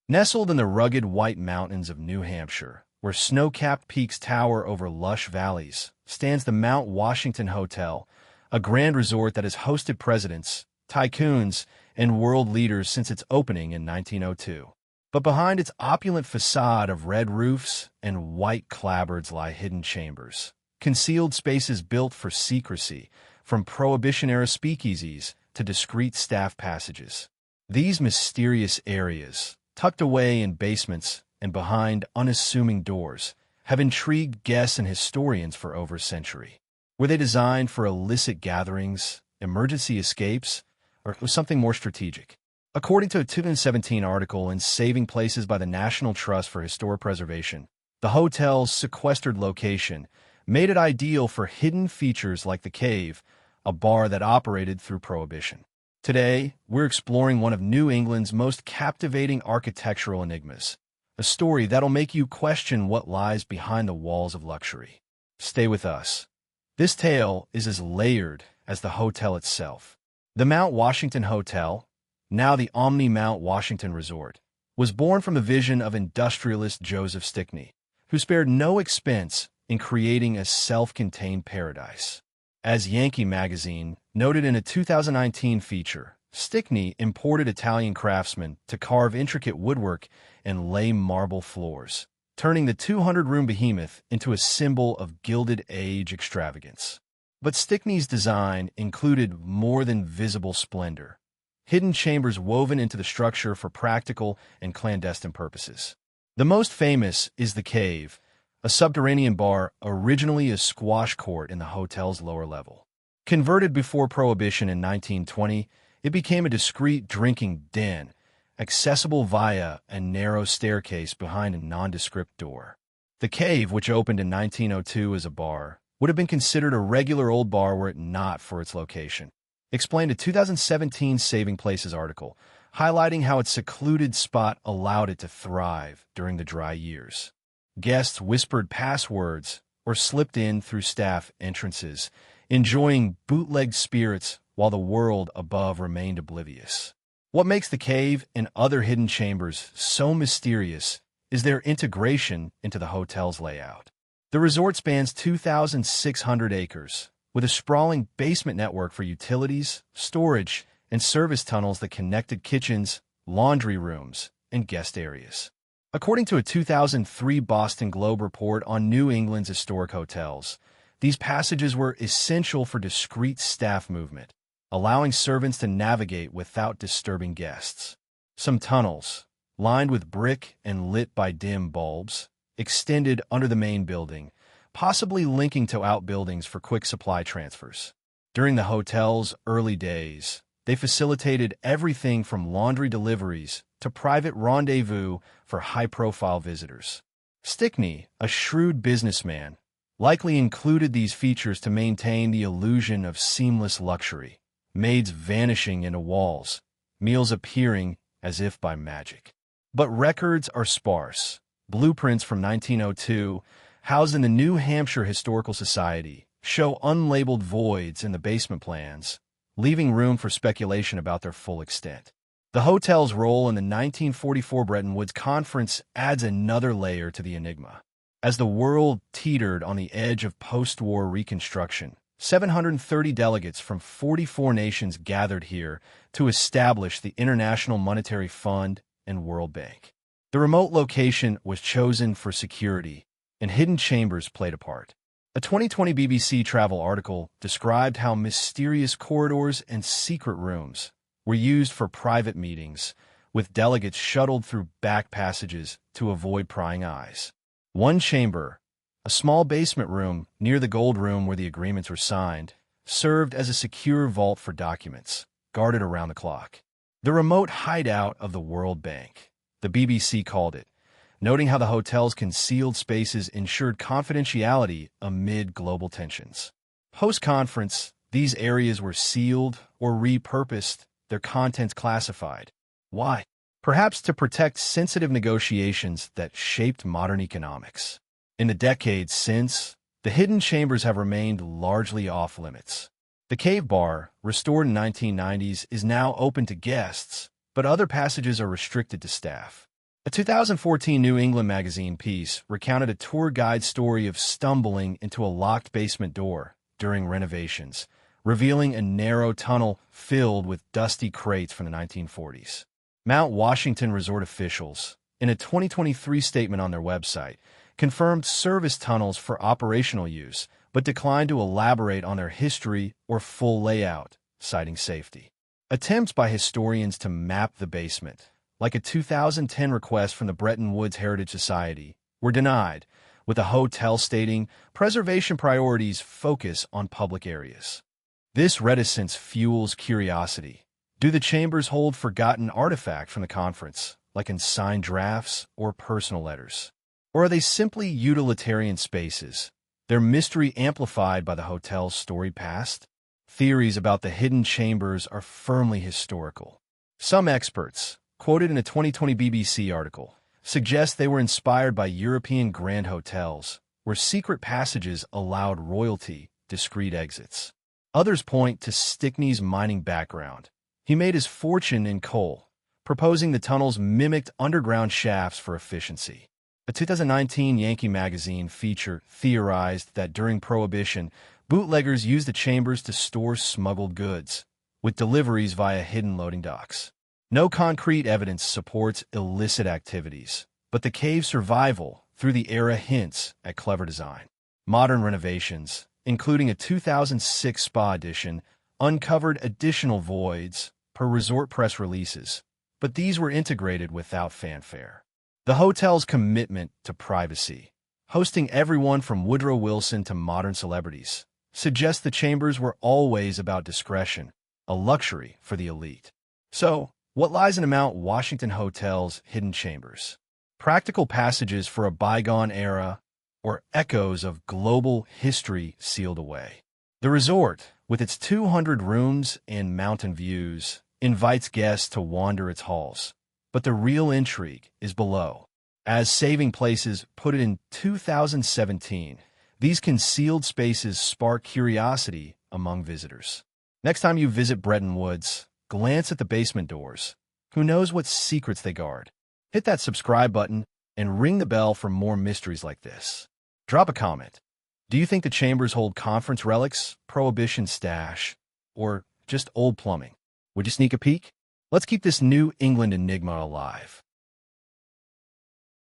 Nestled in the rugged white mountains of New Hampshire, where snow-capped peaks tower over lush valleys, stands the Mount Washington Hotel, a grand resort that has hosted presidents, tycoons, and world leaders since its opening in 1902. But behind its opulent facade of red roofs and white clapboards lie hidden chambers, concealed spaces built for secrecy, from Prohibition-era speakeasies to discreet staff passages. These mysterious areas, tucked away in basements and behind unassuming doors, have intrigued guests and historians for over a century. Were they designed for illicit gatherings, emergency escapes, or something more strategic? According to a 2017 article in Saving Places by the National Trust for Historic Preservation, the hotel's sequestered location made it ideal for hidden features like the Cave, a bar that operated through Prohibition. Today, we're exploring one of New England's most captivating architectural enigmas, a story that'll make you question what lies behind the walls of luxury. Stay with us. This tale is as layered as the hotel itself. The Mount Washington Hotel, now the Omni Mount Washington Resort, was born from the vision of industrialist Joseph Stickney, who spared no expense in creating a self-contained paradise. As Yankee magazine noted in a 2019 feature, Stickney imported Italian craftsmen to carve intricate woodwork and lay marble floors, turning the 200-room behemoth into a symbol of Gilded Age extravagance. But Stickney's design included more than visible splendor, hidden chambers woven into the structure for practical and clandestine purposes. The most famous is the Cave, a subterranean bar originally a squash court in the hotel's lower level. Converted before Prohibition in 1920, it became a discreet drinking den, accessible via a narrow staircase behind a nondescript door. The Cave, which opened in 1902 as a bar, would have been considered a regular old bar were it not for its location, explained a 2017 Saving Places article, highlighting how its secluded spot allowed it to thrive during the dry years. Guests whispered passwords or slipped in through staff entrances, enjoying bootlegged spirits while the world above remained oblivious. What makes the Cave and other hidden chambers so mysterious is their integration into the hotel's layout. The resort spans 2,600 acres, with a sprawling basement network for utilities, storage, and service tunnels that connected kitchens, laundry rooms, and guest areas. According to a 2003 Boston Globe report on New England's historic hotels, these passages were essential for discreet staff movement, allowing servants to navigate without disturbing guests. Some tunnels, lined with brick and lit by dim bulbs, extended under the main building, possibly linking to outbuildings for quick supply transfers. During the hotel's early days, they facilitated everything from laundry deliveries to private rendezvous for high-profile visitors. Stickney, a shrewd businessman, likely included these features to maintain the illusion of seamless luxury, maids vanishing into walls, meals appearing as if by magic. But records are sparse. Blueprints from 1902, housed in the New Hampshire Historical Society, show unlabeled voids in the basement plans, leaving room for speculation about their full extent. The hotel's role in the 1944 Bretton Woods Conference adds another layer to the enigma. As the world teetered on the edge of post-war reconstruction, 730 delegates from 44 nations gathered here to establish the International Monetary Fund and World Bank. The remote location was chosen for security, and hidden chambers played a part. A 2020 BBC travel article described how mysterious corridors and secret rooms were used for private meetings, with delegates shuttled through back passages to avoid prying eyes. One chamber, a small basement room near the gold room where the agreements were signed, served as a secure vault for documents, guarded around the clock. The remote hideout of the World Bank, the BBC called it, noting how the hotel's concealed spaces ensured confidentiality amid global tensions. Post-conference, these areas were sealed or repurposed, their contents classified. Why? Perhaps to protect sensitive negotiations that shaped modern economics. In the decades since, the hidden chambers have remained largely off-limits. The Cave Bar, restored in the 1990s, is now open to guests, but other passages are restricted to staff. A 2014 New England magazine piece recounted a tour guide story of stumbling into a locked basement door during renovations, revealing a narrow tunnel filled with dusty crates from the 1940s. Mount Washington Resort officials, in a 2023 statement on their website, confirmed service tunnels for operational use, but declined to elaborate on their history or full layout, citing safety. Attempts by historians to map the basement, like a 2010 request from the Bretton Woods Heritage Society, were denied, with the hotel stating preservation priorities focus on public areas. This reticence fuels curiosity. Do the chambers hold forgotten artifacts from the conference, like in signed drafts or personal letters? Or are they simply utilitarian spaces, their mystery amplified by the hotel's storied past? Theories about the hidden chambers are firmly historical. Some experts, quoted in a 2020 BBC article, suggest they were inspired by European grand hotels, where secret passages allowed royalty discreet exits. Others point to Stickney's mining background. He made his fortune in coal, proposing the tunnels mimicked underground shafts for efficiency. A 2019 Yankee magazine feature theorized that during Prohibition, bootleggers used the chambers to store smuggled goods, with deliveries via hidden loading docks. No concrete evidence supports illicit activities, but the cave's survival through the era hints at clever design. Modern renovations, including a 2006 spa edition, uncovered additional voids per resort press releases, but these were integrated without fanfare. The hotel's commitment to privacy, hosting everyone from Woodrow Wilson to modern celebrities, suggests the chambers were always about discretion, a luxury for the elite. So, what lies in a Mount Washington hotel's hidden chambers? Practical passages for a bygone era, or echoes of global history sealed away? The resort, with its 200 rooms and mountain views, invites guests to wander its halls. But the real intrigue is below. As Saving Places put it in 2017, these concealed spaces spark curiosity among visitors. Next time you visit Bretton Woods, glance at the basement doors. Who knows what secrets they guard? Hit that subscribe button and ring the bell for more mysteries like this. Drop a comment. Do you think the chambers hold conference relics, prohibition stash, or just old plumbing? Would you sneak a peek? Let's keep this New England enigma alive.